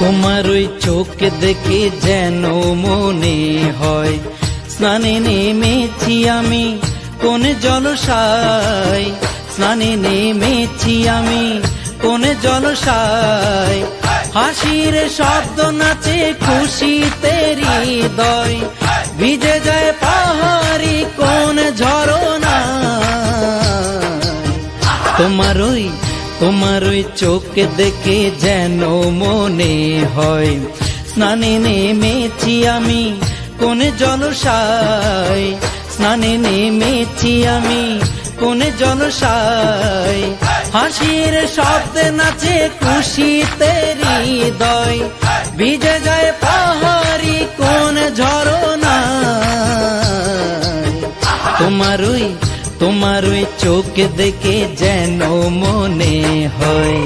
তোমার ওই চোখ দেখে যেন মনে হয় স্নানে নেমেছি আমি কোন জলসায়, স্নানে নেমেছি আমি কোন জলসায়। হাসির শব্দ নাচে খুশিতে হৃদয়, ভিজে যায় পাহাড়ি কোন ঝরনা। তোমার ওই চোখ দেখে যেন মনে হয় স্নানে নেমেছি আমি কোন জলসায়, স্নানে নেমেছি আমি কোন জলসায়। হাসির শব্দে নাচে খুশিতে হৃদয়, ভিজে যায় পাহাড়ি কোন ঝরনা। তোমার ওই চোখ দেখে যেন মনে হয়।